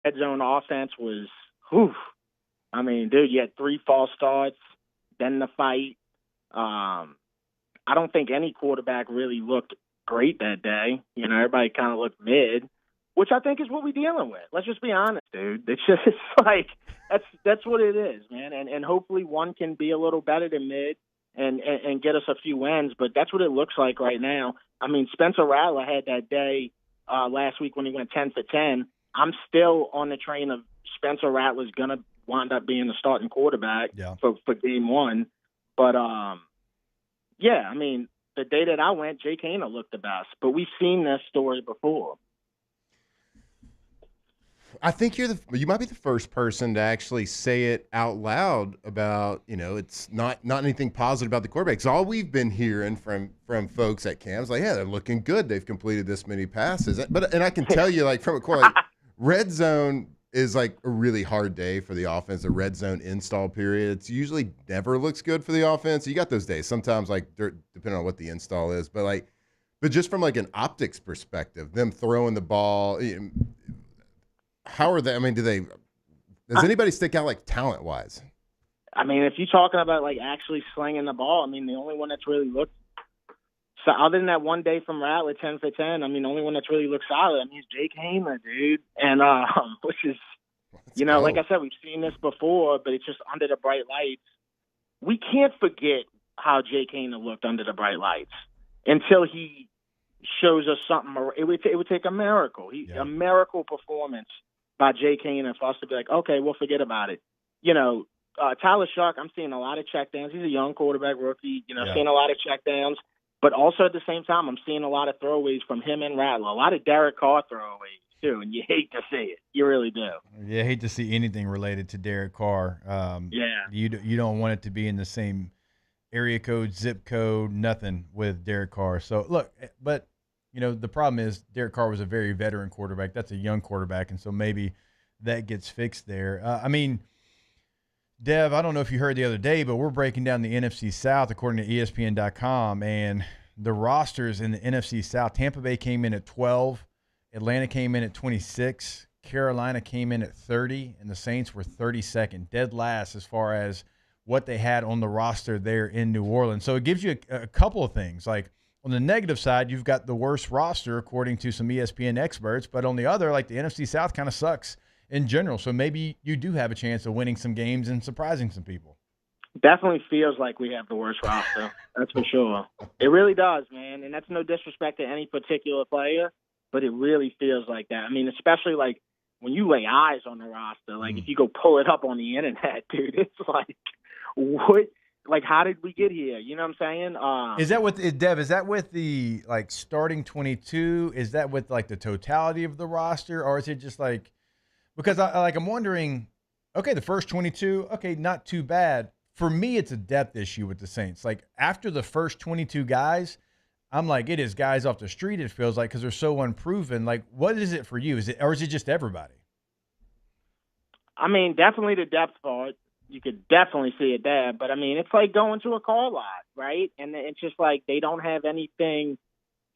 red zone offense was, whew. I mean, dude, you had 3 false starts, then the fight. I don't think any quarterback really looked great that day. Everybody kind of looked mid, which I think is what we're dealing with. Let's just be honest, dude. It's just like that's what it is, man. And hopefully one can be a little better than mid and get us a few wins. But that's what it looks like right now. I mean, Spencer Rattler had that day last week when he went 10 for 10. I'm still on the train of Spencer Rattler's going to wind up being the starting quarterback for game 1. But, yeah, I mean, the day that I went, Jake Haener looked the best. But we've seen this story before. I think you might be the first person to actually say it out loud about, it's not anything positive about the quarterbacks. All we've been hearing from folks at camps, like, yeah, they're looking good. They've completed this many passes. And I can tell you, like, from a core, like, red zone is like a really hard day for the offense, a red zone install period. It's usually never looks good for the offense. You got those days sometimes, like, depending on what the install is. But just from, like, an optics perspective, them throwing the ball, how are they? I mean, does anybody stick out, like, talent-wise? I mean, if you're talking about, like, actually slinging the ball, I mean, the only one that's really looked so other than that one day from Rattler, 10 for 10, I mean, the only one that's really looked solid, I mean, is Jake Haener, dude. And, which is, like I said, we've seen this before, but it's just under the bright lights. We can't forget how Jake Haener looked under the bright lights until he shows us something. It would take a miracle. A miracle performance by Jake Haener for us to be like, okay, we'll forget about it. Tyler Shuck, I'm seeing a lot of checkdowns. He's a young quarterback rookie, seeing a lot of checkdowns. But also at the same time, I'm seeing a lot of throwaways from him and Rattler, a lot of Derek Carr throwaways too, and you hate to see it. You really do. Yeah, I hate to see anything related to Derek Carr. You don't want it to be in the same area code, zip code, nothing with Derek Carr. So look, but the problem is Derek Carr was a very veteran quarterback. That's a young quarterback, and so maybe that gets fixed there. I mean, Dev, I don't know if you heard the other day, but we're breaking down the NFC South according to ESPN.com, and the rosters in the NFC South. Tampa Bay came in at 12, Atlanta came in at 26, Carolina came in at 30, and the Saints were 32nd, dead last as far as what they had on the roster there in New Orleans. So it gives you a couple of things. Like on the negative side, you've got the worst roster according to some ESPN experts, but on the other, like the NFC South kind of sucks in general. So maybe you do have a chance of winning some games and surprising some people. Definitely feels like we have the worst roster. That's for sure. It really does, man. And that's no disrespect to any particular player, but it really feels like that. I mean, especially like when you lay eyes on the roster, like if you go pull it up on the internet, dude, it's like, what? Like, how did we get here? You know what I'm saying? Is that with Dev? Is that with the like starting 22? Is that with like the totality of the roster, or is it just like? Because I'm wondering, okay, the first 22, okay, not too bad. For me, it's a depth issue with the Saints. Like after the first 22 guys, I'm like, it is guys off the street, it feels like, because they're so unproven. Like, what is it for you? Is it just everybody? I mean, definitely the depth part. You could definitely see it there. But I mean, it's like going to a car lot, right? And it's just like they don't have anything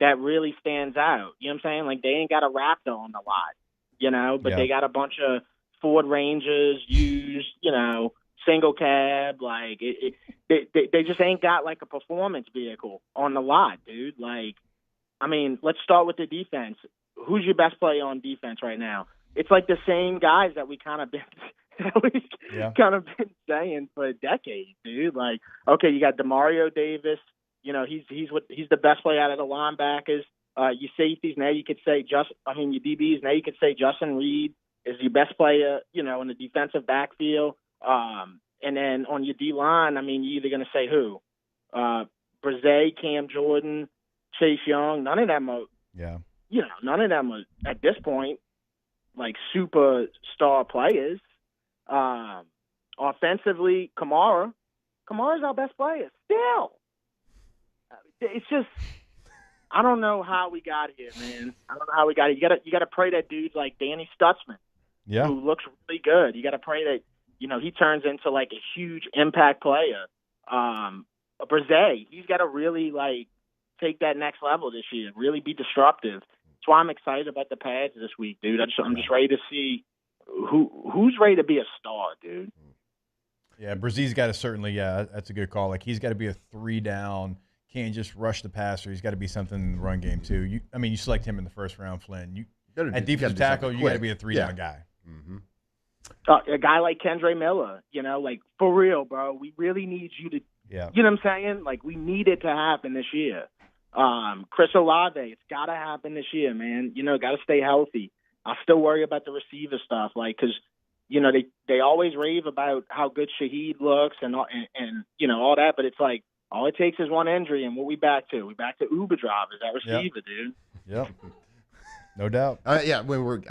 that really stands out. You know what I'm saying? Like they ain't got a Raptor on the lot. But they got a bunch of Ford Rangers, used, single cab. Like they just ain't got like a performance vehicle on the lot, dude. Like, I mean, let's start with the defense. Who's your best player on defense right now? It's like the same guys that we kind of been saying for decades, dude. Like, okay, you got Demario Davis. He's the best player out of the linebackers. Your safeties, now you could say your DBs, now you could say Justin Reed is your best player, in the defensive backfield. And then on your D-line, I mean, you're either going to say who? Brzee, Cam Jordan, Chase Young, none of them are, none of them are, at this point, like superstar players. Offensively, Kamara's our best player still. It's just, I don't know how we got here, man. I don't know how we got here. You got to pray that dude's like Danny Stutzman, who looks really good. You got to pray that he turns into like a huge impact player. Brzee, he's got to really like take that next level this year, really be disruptive. That's why I'm excited about the pads this week, dude. I'm just ready to see who's ready to be a star, dude? Yeah, Brzez's got to certainly. Yeah, that's a good call. Like he's got to be a 3-down. Can't just rush the passer. He's got to be something in the run game too. You select him in the first round, Flynn. At defensive tackle, you got to be a 3-down guy. Mm-hmm. A guy like Kendre Miller, like for real, bro. We really need you to. Yeah. You know what I'm saying? Like we need it to happen this year. Chris Olave, it's got to happen this year, man. Got to stay healthy. I still worry about the receiver stuff, because they always rave about how good Shaheed looks and all that, but it's like all it takes is one injury and what we back to? We back to Uber drivers, that receiver, dude. Yep. No doubt. I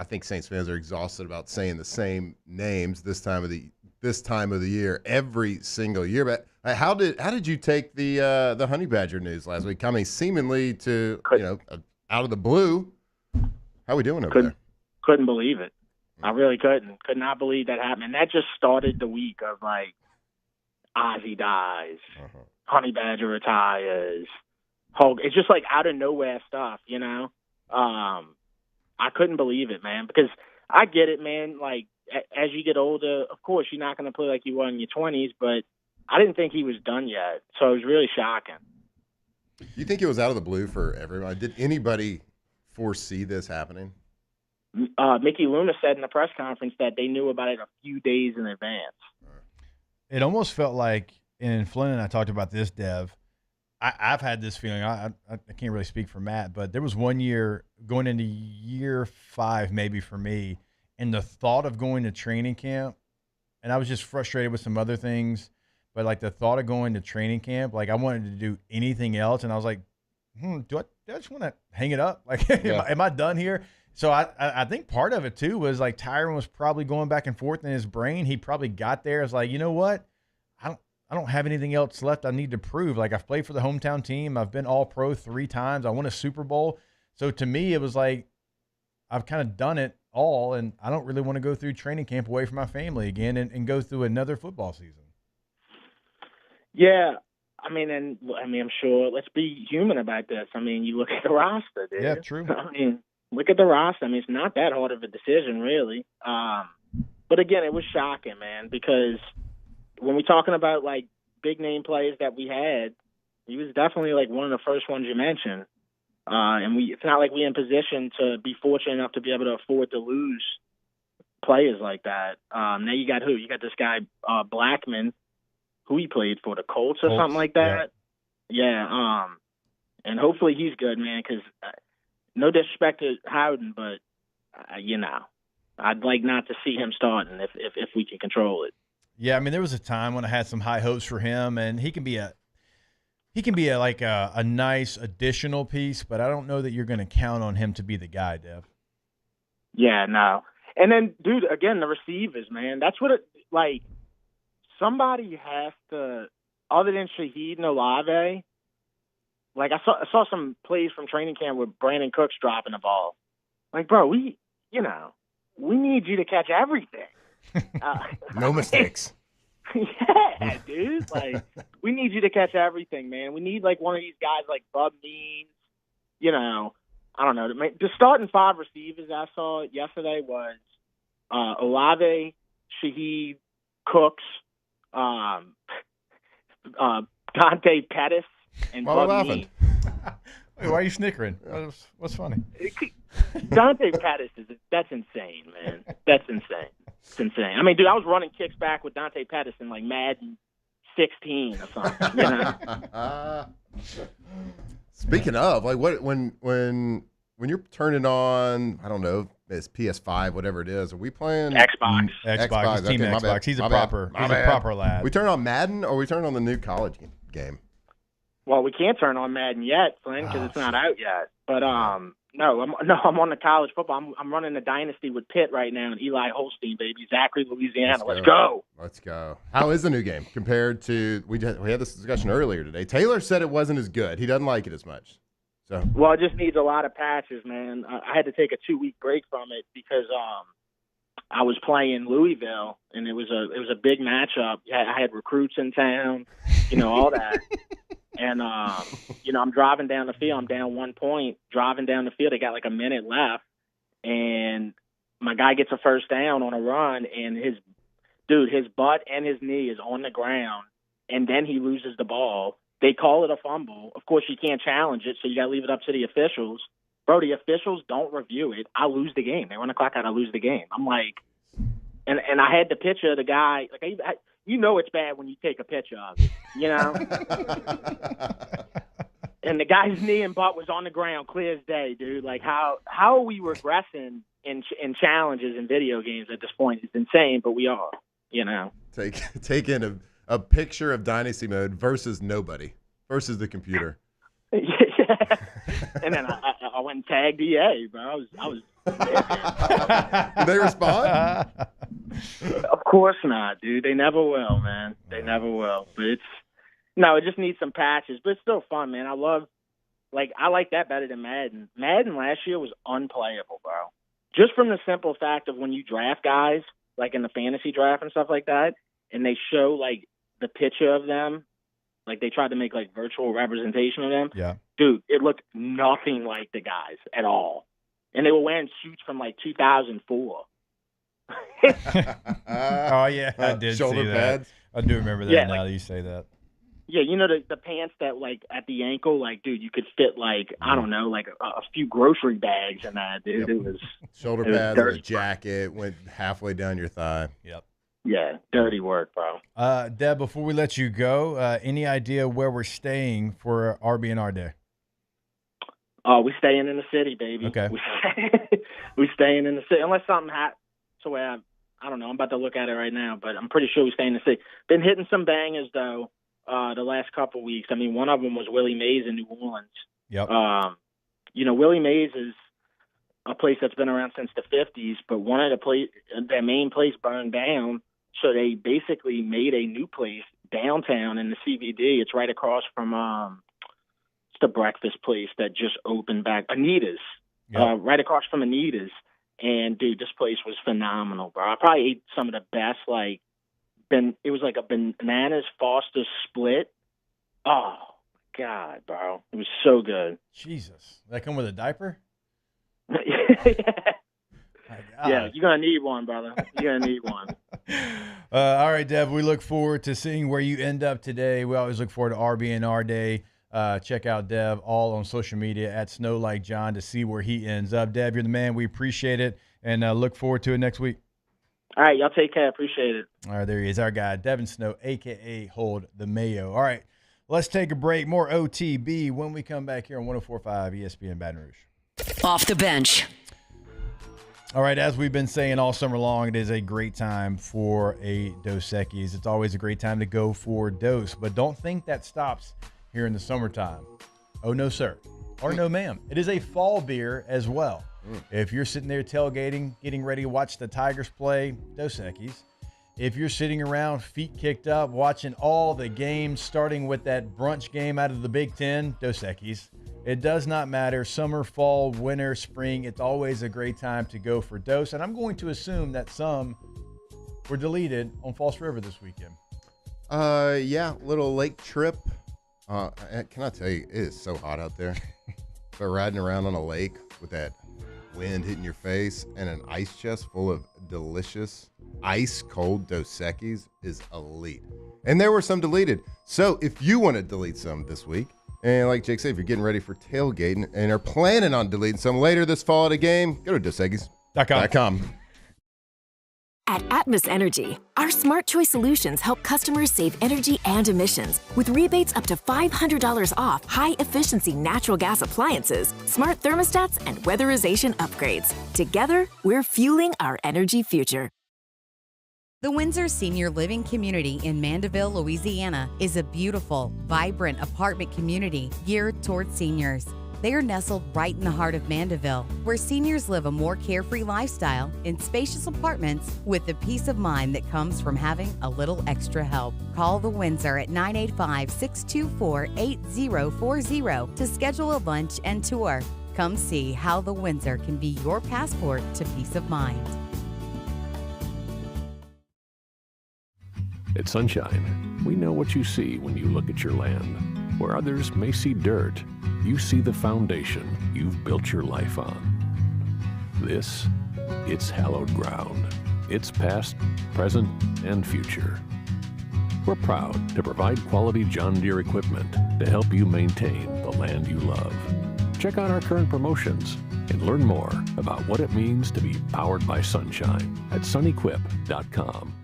think Saints fans are exhausted about saying the same names this time of the year every single year. But how did you take the Honey Badger news last week coming seemingly to out of the blue? How are we doing over there? Couldn't believe it. I really couldn't. Could not believe that happened. And that just started the week of like Ozzy dies, Honey Badger retires, Hulk. It's just like out of nowhere stuff, I couldn't believe it, man, because I get it, man. Like as you get older, of course you're not going to play like you were in your 20s, but I didn't think he was done yet, so it was really shocking. You think it was out of the blue for everyone? Did anybody foresee this happening? Mickey Loomis said in the press conference that they knew about it a few days in advance. It almost felt like, and Flynn and I talked about this, Dev. I've had this feeling. I can't really speak for Matt, but there was one year going into year 5, maybe for me, and the thought of going to training camp, and I was just frustrated with some other things, but like the thought of going to training camp, like I wanted to do anything else, and I was like, do I just want to hang it up? Like, am I done here? So I think part of it too was like Tyron was probably going back and forth in his brain. He probably got there. It's like, you know what? I don't have anything else left I need to prove. Like I've played for the hometown team. I've been all pro 3 times. I won a Super Bowl. So to me, it was like, I've kind of done it all. And I don't really want to go through training camp away from my family again and go through another football season. Yeah. I'm sure, let's be human about this. You look at the roster, dude. Yeah, true. Look at the roster. It's not that hard of a decision, really. But again, it was shocking, man, because when we're talking about like big name plays that we had, he was definitely like one of the first ones you mentioned. And it's not like we're in position to be fortunate enough to be able to afford to lose players like that. Now you got who? You got this guy Blackman, who he played for the Colts or something like that. Yeah. And hopefully he's good, man, because no disrespect to Howden, but I'd like not to see him starting if we can control it. Yeah, there was a time when I had some high hopes for him, and he can be a nice additional piece, but I don't know that you're going to count on him to be the guy, Dev. Yeah, no. And then, dude, again, the receivers, man, that's what somebody has to, other than Shaheed and Olave. Like I saw some plays from training camp with Brandon Cooks dropping the ball. Like, bro, we need you to catch everything. No mistakes. Yeah, dude. Like, we need you to catch everything, man. We need like one of these guys like Bub Means. I don't know. The starting 5 receivers I saw yesterday was Olave, Shaheed, Cooks, Dante Pettis, and Bub Means. Wait, why are you snickering? What's funny? Dante Pettis that's insane, man. That's insane. It's insane. Dude, I was running kicks back with Dante Pettis in like Madden 16 or something. Speaking of, like, when you're turning on, I don't know, it's PS5, whatever it is. Are we playing Xbox? Xbox. It's Team Xbox. He's a proper lad. We turn on Madden or we turn on the new college game? Well, we can't turn on Madden yet, Flynn, because it's not out yet. But no, I'm on the college football. I'm running a dynasty with Pitt right now and Eli Holstein, baby, Zachary, Louisiana. Let's go. Let's go. How is the new game compared to? We had this discussion earlier today. Taylor said it wasn't as good. He doesn't like it as much. So well, it just needs a lot of patches, man. I had to take a 2-week break from it because I was playing Louisville and it was a big matchup. I had recruits in town, all that. And, I'm driving down the field. I'm down 1 point. Driving down the field, I got like a minute left. And my guy gets a first down on a run, and his butt and his knee is on the ground, and then he loses the ball. They call it a fumble. Of course, you can't challenge it, so you got to leave it up to the officials. Bro, the officials don't review it. I lose the game. They run the clock out, I lose the game. I'm like, and I had the picture of the guy. Like, you know it's bad when you take a picture of it, you know? And the guy's knee and butt was on the ground, clear as day, dude. Like, how are we regressing in challenges in video games at this point? It's insane, but we are, you know. Take in a picture of Dynasty Mode versus nobody, versus the computer. Yeah. And then I went and tagged EA, bro. I was Did they respond? Of course not, dude. They never will, man. They never will. But it just needs some patches, but it's still fun, man. I like that better than Madden. Madden last year was unplayable, bro. Just from the simple fact of when you draft guys, like in the fantasy draft and stuff like that, and they show like the picture of them, like they tried to make like virtual representation of them. Yeah. Dude, it looked nothing like the guys at all. And they were wearing suits from like 2004. Oh yeah, I did shoulder see that. pads. I do remember that now that you say that. Yeah, you know the pants that like at the ankle, like dude, you could fit like I don't know, like a few grocery bags in that, dude. Yep. It was shoulder pads, and a jacket went halfway down your thigh. Yep. Yeah, dirty work, bro. Deb, before we let you go, any idea where we're staying for RB&R Day? We staying in the city, baby. Okay. We staying in the city unless something happens. So I don't know. I'm about to look at it right now, but I'm pretty sure we stay in the city. Been hitting some bangers though. The last couple of weeks. I mean, one of them was Willie Mays in New Orleans. Yep. You know, Willie Mays is a place that's been around since the 50s, but one of their main place burned down, so they basically made a new place downtown in the CBD. It's right across from it's the breakfast place that just opened back, Anita's. Yep. Right across from Anita's. And dude, this place was phenomenal, bro. I probably ate some of the best it was like a bananas Foster's split. Oh, God, bro. It was so good. Jesus. That come with a diaper? Yeah, you're going to need one, brother. You're going to need one. All right, Dev, we look forward to seeing where you end up today. We always look forward to RB&R Day. Check out Dev all on social media at Snow Like John to see where he ends up. Dev, you're the man. We appreciate it, and look forward to it next week. All right, y'all take care. Appreciate it. All right, there he is, our guy, Devin Snow, a.k.a. Hold the Mayo. All right, let's take a break. More OTB when we come back here on 104.5 ESPN Baton Rouge. Off the bench. All right, as we've been saying all summer long, it is a great time for a Dos Equis. It's always a great time to go for Dos, but don't think that stops here in the summertime. Oh, no, sir. Or no, ma'am. It is a fall beer as well. If you're sitting there tailgating, getting ready to watch the Tigers play, Dos Equis. If you're sitting around, feet kicked up, watching all the games, starting with that brunch game out of the Big Ten, Dos Equis. It does not matter. Summer, fall, winter, spring. It's always a great time to go for Dos. And I'm going to assume that some were deleted on False River this weekend. Yeah, little lake trip. Can I tell you, it is so hot out there. But riding around on a lake with that wind hitting your face and an ice chest full of delicious ice cold Dos Equis is elite. And there were some deleted. So if you want to delete some this week, and like Jake said, if you're getting ready for tailgating and are planning on deleting some later this fall at a game, go to dosequis.com. At Atmos Energy, our Smart Choice solutions help customers save energy and emissions with rebates up to $500 off high-efficiency natural gas appliances, smart thermostats, and weatherization upgrades. Together, we're fueling our energy future. The Windsor Senior Living Community in Mandeville, Louisiana is a beautiful, vibrant apartment community geared toward seniors. They are nestled right in the heart of Mandeville, where seniors live a more carefree lifestyle in spacious apartments with the peace of mind that comes from having a little extra help. Call the Windsor at 985-624-8040 to schedule a lunch and tour. Come see how the Windsor can be your passport to peace of mind. At Sunshine, we know what you see when you look at your land. Where others may see dirt, you see the foundation you've built your life on. This It's hallowed ground. It's past, present, and future. We're proud to provide quality John Deere equipment to help you maintain the land you love. Check out our current promotions and learn more about what it means to be powered by sunshine at sunequip.com.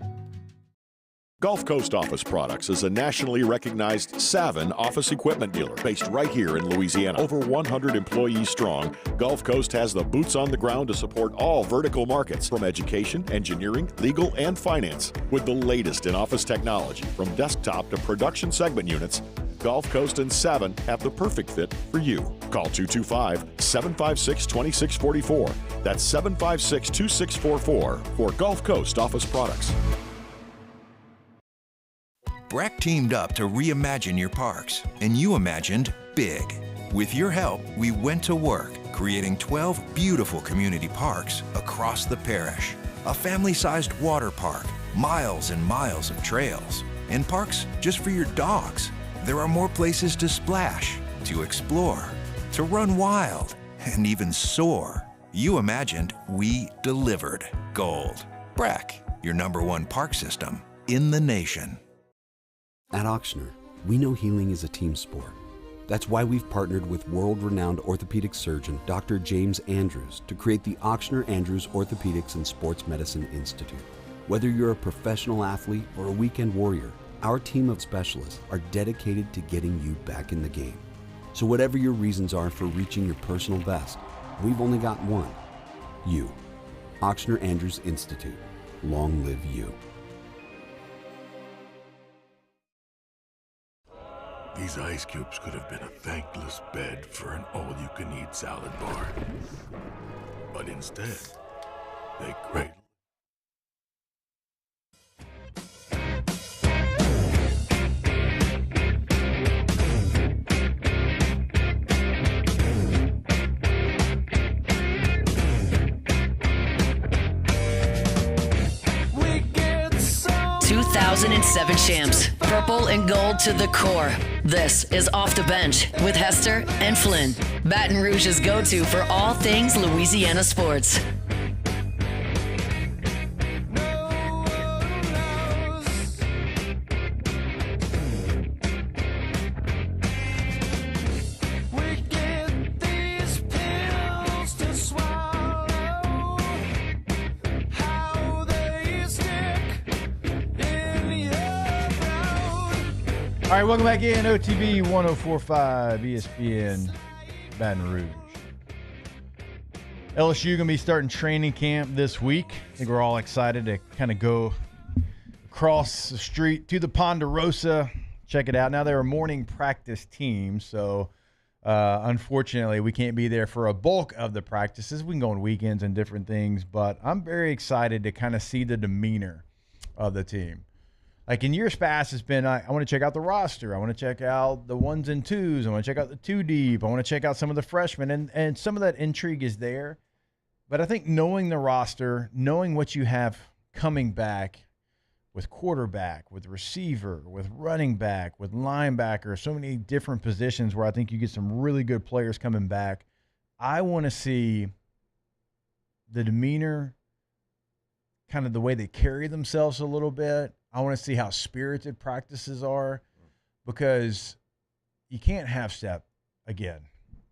Gulf Coast Office Products is a nationally recognized Savin office equipment dealer based right here in Louisiana. Over 100 employees strong, Gulf Coast has the boots on the ground to support all vertical markets, from education, engineering, legal, and finance. With the latest in office technology, from desktop to production segment units, Gulf Coast and Savin have the perfect fit for you. Call 225-756-2644. That's 756-2644 for Gulf Coast Office Products. Breck teamed up to reimagine your parks, and you imagined big. With your help, we went to work, creating 12 beautiful community parks across the parish. A family-sized water park, miles and miles of trails, and parks just for your dogs. There are more places to splash, to explore, to run wild, and even soar. You imagined, we delivered. Gold. Breck, your #1 park system in the nation. At Ochsner, we know healing is a team sport. That's why we've partnered with world-renowned orthopedic surgeon Dr. James Andrews to create the Ochsner Andrews Orthopedics and Sports Medicine Institute. Whether you're a professional athlete or a weekend warrior, our team of specialists are dedicated to getting you back in the game. So whatever your reasons are for reaching your personal best, we've only got one: you. Ochsner Andrews Institute. Long live you. These ice cubes could have been a thankless bed for an all-you-can-eat salad bar. But instead, they cradle. 2007 champs, purple and gold to the core. This is Off the Bench with Hester and Flynn, Baton Rouge's go-to for all things Louisiana sports. All right, welcome back in. OTB 104.5 ESPN Baton Rouge. LSU going to be starting training camp this week. I think we're all excited to kind of go across the street to the Ponderosa, check it out. Now, they're a morning practice team, so unfortunately we can't be there for a bulk of the practices. We can go on weekends and different things, but I'm very excited to kind of see the demeanor of the team. Like in years past, it's been, I want to check out the roster. I want to check out the ones and twos. I want to check out the two deep. I want to check out some of the freshmen. And some of that intrigue is there. But I think knowing the roster, knowing what you have coming back with quarterback, with receiver, with running back, with linebacker, so many different positions where I think you get some really good players coming back. I want to see the demeanor, kind of the way they carry themselves a little bit. I want to see how spirited practices are, because you can't half step again.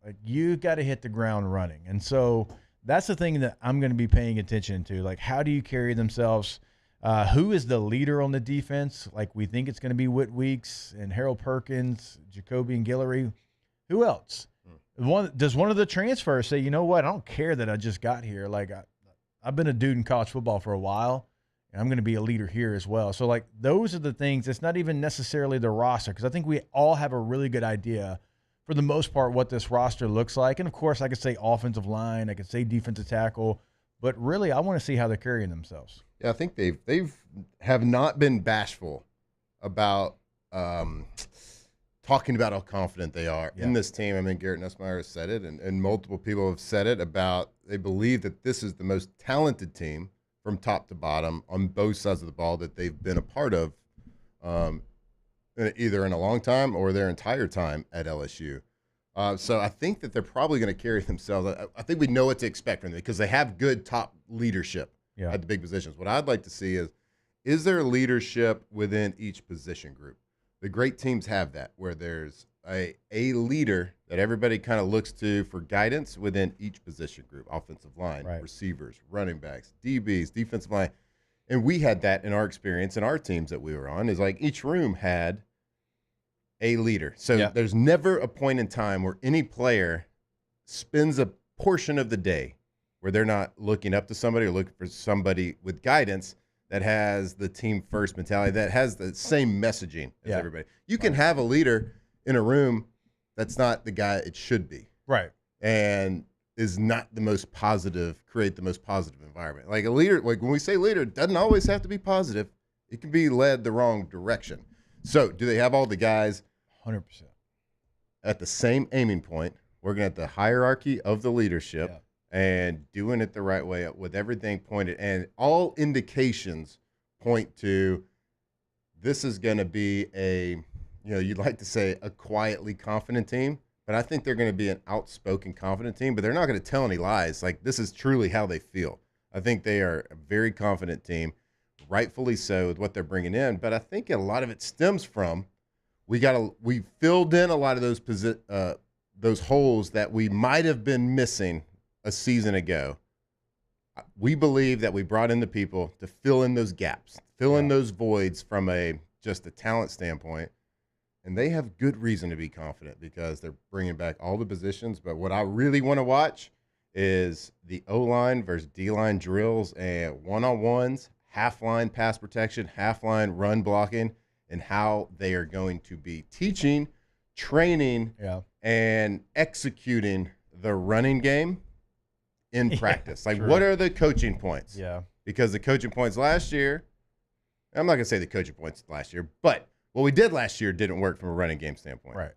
Like, you got to hit the ground running. And so that's the thing that I'm going to be paying attention to. Like, how do you carry themselves? Who is the leader on the defense? Like, we think it's going to be Whit Weeks and Harold Perkins, Jacoby and Guillory. Who else? Does one of the transfers say, you know what, I don't care that I just got here. Like, I've been a dude in college football for a while. I'm going to be a leader here as well. So, like, those are the things. It's not even necessarily the roster, because I think we all have a really good idea, for the most part, what this roster looks like. And, of course, I could say offensive line. I could say defensive tackle. But, really, I want to see how they're carrying themselves. Yeah, I think they've have not been bashful about talking about how confident they are in this team. I mean, Garrett Nussmeier has said it, and multiple people have said it about they believe that this is the most talented team from top to bottom on both sides of the ball that they've been a part of, either in a long time or their entire time at LSU. So I think that they're probably going to carry themselves. I think we know what to expect from them because they have good top leadership at the big positions. What I'd like to see is there leadership within each position group? The great teams have that, where there's a leader that everybody kind of looks to for guidance within each position group: offensive line, receivers, running backs, DBs, defensive line. And we had that in our experience in our teams that we were on, is like each room had a leader. So there's never a point in time where any player spends a portion of the day where they're not looking up to somebody or looking for somebody with guidance that has the team first mentality, that has the same messaging as everybody. You can have a leader in a room that's not the guy it should be. Right. And is not the most positive, create the most positive environment. Like a leader, like when we say leader, it doesn't always have to be positive. It can be led the wrong direction. So do they have all the guys 100% at the same aiming point, working at the hierarchy of the leadership and doing it the right way with everything pointed? And all indications point to this is going to be you'd like to say a quietly confident team. But I think they're going to be an outspoken, confident team, but they're not going to tell any lies. Like, this is truly how they feel. I think they are a very confident team, rightfully so with what they're bringing in. But I think a lot of it stems from we filled in a lot of those holes that we might have been missing a season ago. We believe that we brought in the people to fill in those gaps, fill in those voids from just a talent standpoint. And they have good reason to be confident because they're bringing back all the positions. But what I really want to watch is the O-line versus D-line drills and one-on-ones, half-line pass protection, half-line run blocking, and how they are going to be teaching, training, and executing the running game in practice. Like, what are the coaching points? Yeah. Because the coaching points last year, I'm not going to say the coaching points last year, but what we did last year didn't work from a running game standpoint. Right.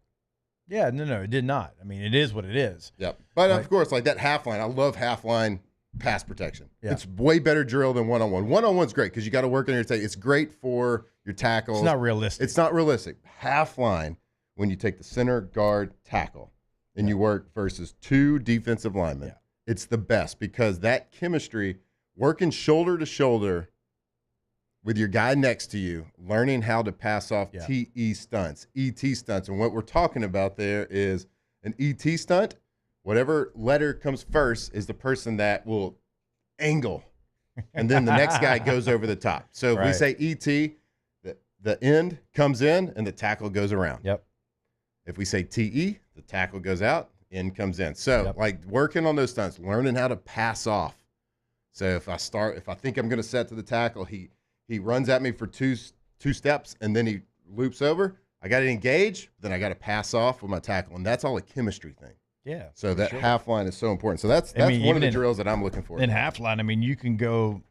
Yeah, no, it did not. I mean, it is what it is. Yep. But, of course, like that half line, I love half line pass protection. Yeah. It's way better drill than one-on-one. One-on-one's great because you got to work on your take. It's great for your tackles. It's not realistic. It's not realistic. Half line, when you take the center, guard, tackle, and you work versus two defensive linemen, it's the best because that chemistry, working shoulder to shoulder with your guy next to you, learning how to pass off TE stunts, ET stunts. And what we're talking about there is an ET stunt. Whatever letter comes first is the person that will angle. And then the next guy goes over the top. So if we say ET, the end comes in and the tackle goes around. Yep. If we say TE, the tackle goes out, end comes in. So like working on those stunts, learning how to pass off. So if I think I'm going to set to the tackle, he runs at me for two steps, and then he loops over. I got to engage, then I got to pass off with my tackle, and that's all a chemistry thing. Yeah. So that half line is so important. So that's one of the drills that I'm looking for. In half line, I mean, you can go.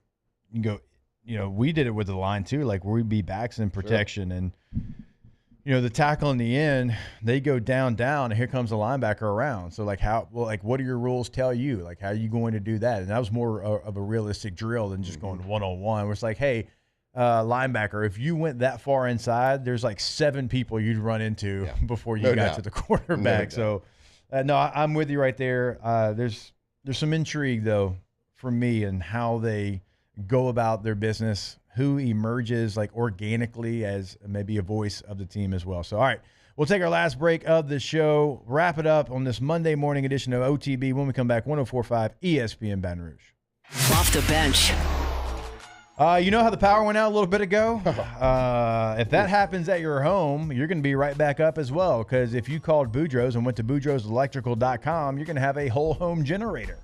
We did it with the line too. Like we'd be backs in protection, and the tackle in the end, they go down, and here comes the linebacker around. So what do your rules tell you? Like, how are you going to do that? And that was more of a realistic drill than just going one-on-one. Where it's like, hey, linebacker, if you went that far inside, there's like 7 people you'd run into before you got to the quarterback. So, I'm with you right there. There's some intrigue though for me in how they go about their business, who emerges like organically as maybe a voice of the team as well. So, all right, we'll take our last break of the show, wrap it up on this Monday morning edition of OTB. When we come back, 104.5 ESPN Baton Rouge. Off the bench. You know how the power went out a little bit ago? If that happens at your home, you're going to be right back up as well, because if you called Boudreaux's and went to boudreauxelectrical.com, you're going to have a whole home generator.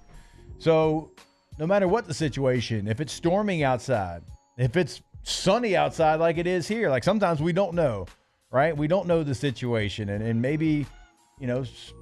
So no matter what the situation, if it's storming outside, if it's sunny outside like it is here, like sometimes we don't know, right? We don't know the situation, and maybe,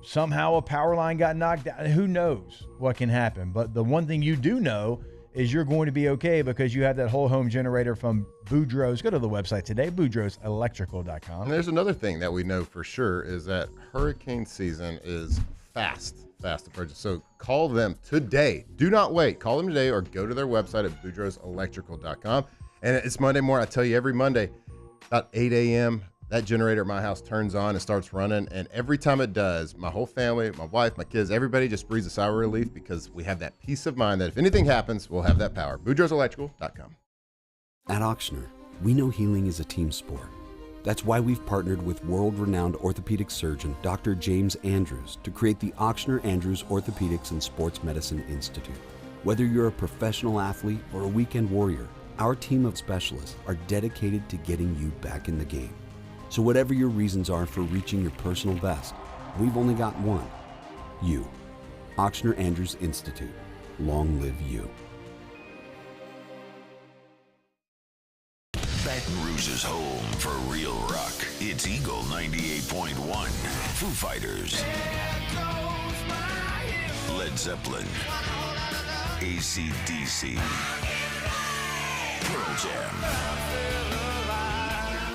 somehow a power line got knocked down. Who knows what can happen? But the one thing you do know is you're going to be okay because you have that whole home generator from Boudreaux's. Go to the website today, boudreauxelectrical.com. And there's another thing that we know for sure is that hurricane season is fast approaching. So call them today. Do not wait. Call them today or go to their website at boudreauxelectrical.com. And it's Monday morning. I tell you, every Monday, about 8 a.m., that generator at my house turns on and starts running. And every time it does, my whole family, my wife, my kids, everybody just breathes a sigh of relief because we have that peace of mind that if anything happens, we'll have that power. BoudreauxElectrical.com. At Auctioner, we know healing is a team sport. That's why we've partnered with world-renowned orthopedic surgeon Dr. James Andrews to create the Auctioner Andrews Orthopedics and Sports Medicine Institute. Whether you're a professional athlete or a weekend warrior, our team of specialists are dedicated to getting you back in the game. So whatever your reasons are for reaching your personal best, we've only got one. You. Auctioner Andrews Institute. Long live you. Baton Rouge's home for real rock. It's Eagle 98.1. Foo Fighters. Led Zeppelin. AC/DC. Pearl Jam.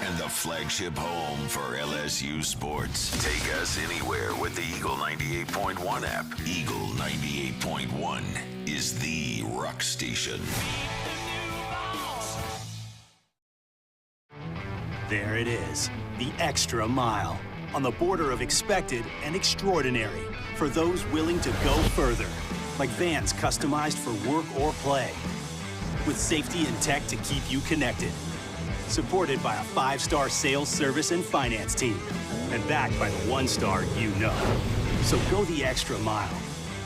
And the flagship home for LSU sports. Take us anywhere with the Eagle 98.1 app. Eagle 98.1 is the rock station. There it is, the extra mile, on the border of expected and extraordinary for those willing to go further, like vans customized for work or play, with safety and tech to keep you connected, supported by a 5-star sales, service, and finance team, and backed by the 1-star you know. So go the extra mile.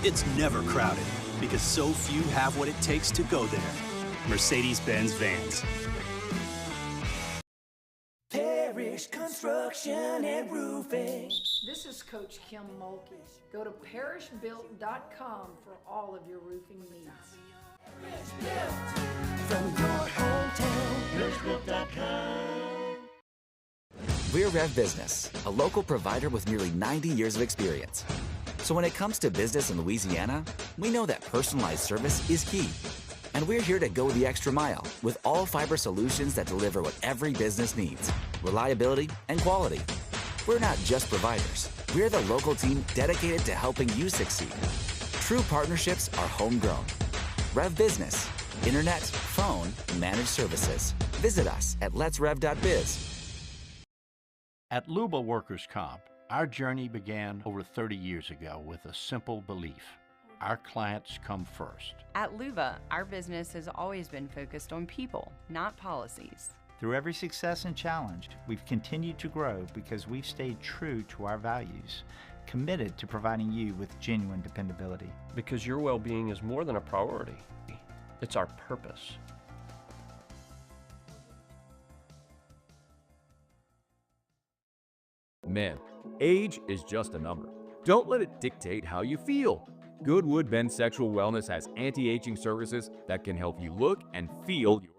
It's never crowded, because so few have what it takes to go there. Mercedes-Benz Vans. Construction and Roofing. This is Coach Kim Mulkey. Go to parishbuilt.com for all of your roofing needs. From your hometown, parishbuilt.com. We're Rev Business, a local provider with nearly 90 years of experience. So when it comes to business in Louisiana, we know that personalized service is key. And we're here to go the extra mile with all fiber solutions that deliver what every business needs: reliability and quality. We're not just providers. We're the local team dedicated to helping you succeed. True partnerships are homegrown. Rev Business, internet, phone, managed services. Visit us at letsrev.biz. At Luba Workers' Comp, our journey began over 30 years ago with a simple belief: our clients come first. At Luba, our business has always been focused on people, not policies. Through every success and challenge, we've continued to grow because we've stayed true to our values, committed to providing you with genuine dependability. Because your well-being is more than a priority. It's our purpose. Men, age is just a number. Don't let it dictate how you feel. Goodwood Men's Sexual Wellness has anti-aging services that can help you look and feel your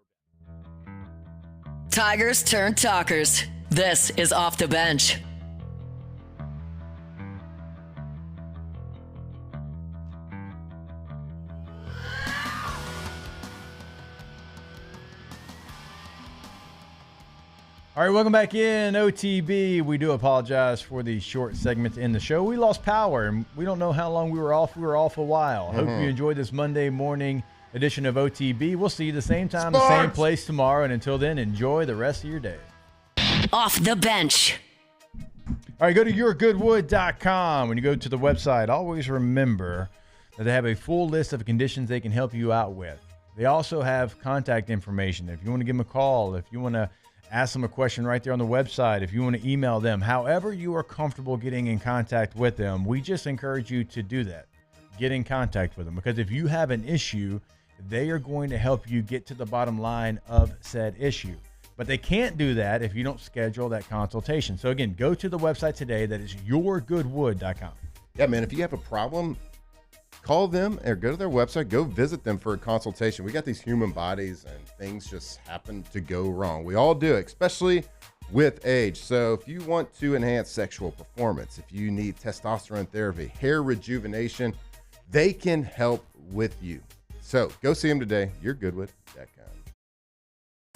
Tigers turn talkers. This is Off the Bench. All right, welcome back in OTB. We do apologize for the short segment in the show. We lost power, and we don't know how long we were off. We were off a while. Hope you enjoyed this Monday morning edition of OTB. We'll see you the same time, the same place tomorrow. And until then, enjoy the rest of your day. Off the Bench. All right, go to yourgoodwood.com. When you go to the website, always remember that they have a full list of conditions they can help you out with. They also have contact information. If you want to give them a call, if you want to ask them a question right there on the website, if you want to email them, however you are comfortable getting in contact with them, we just encourage you to do that. Get in contact with them, because if you have an issue, they are going to help you get to the bottom line of said issue. But they can't do that if you don't schedule that consultation. So again, go to the website today. That is yourgoodwood.com. Yeah, man, if you have a problem, call them or go to their website, go visit them for a consultation. We got these human bodies and things just happen to go wrong. We all do, especially with age. So if you want to enhance sexual performance, if you need testosterone therapy, hair rejuvenation, they can help with you. So go see them today, yourgoodwood.com.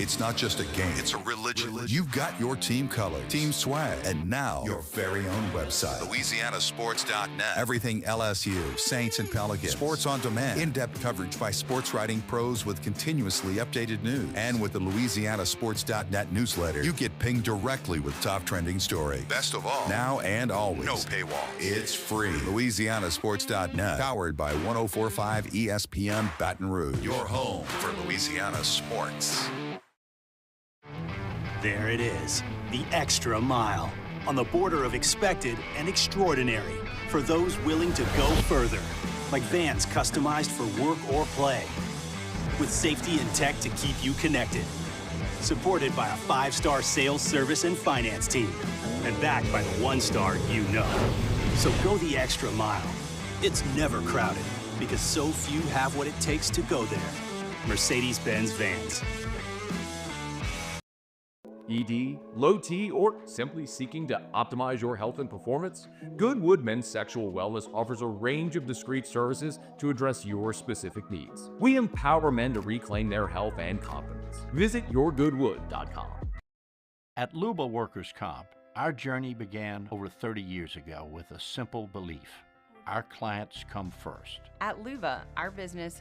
It's not just a game, it's a religion. You've got your team colors, team swag, and now your very own website, LouisianaSports.net. Everything LSU, Saints, and Pelicans. Sports on demand. In-depth coverage by sports writing pros with continuously updated news. And with the LouisianaSports.net newsletter, you get pinged directly with top trending stories. Best of all, now and always, no paywall. It's free. LouisianaSports.net, powered by 104.5 ESPN Baton Rouge. Your home for Louisiana sports. There it is, the extra mile, on the border of expected and extraordinary, for those willing to go further, like vans customized for work or play, with safety and tech to keep you connected, supported by a 5-star sales, service, and finance team, and backed by the 1-star you know. So go the extra mile. It's never crowded, because so few have what it takes to go there. Mercedes-Benz Vans. ED, low T, or simply seeking to optimize your health and performance? Goodwood Men's Sexual Wellness offers a range of discreet services to address your specific needs. We empower men to reclaim their health and confidence. Visit yourgoodwood.com. At Luba Workers' Comp, our journey began over 30 years ago with a simple belief: our clients come first. At Luba, our business is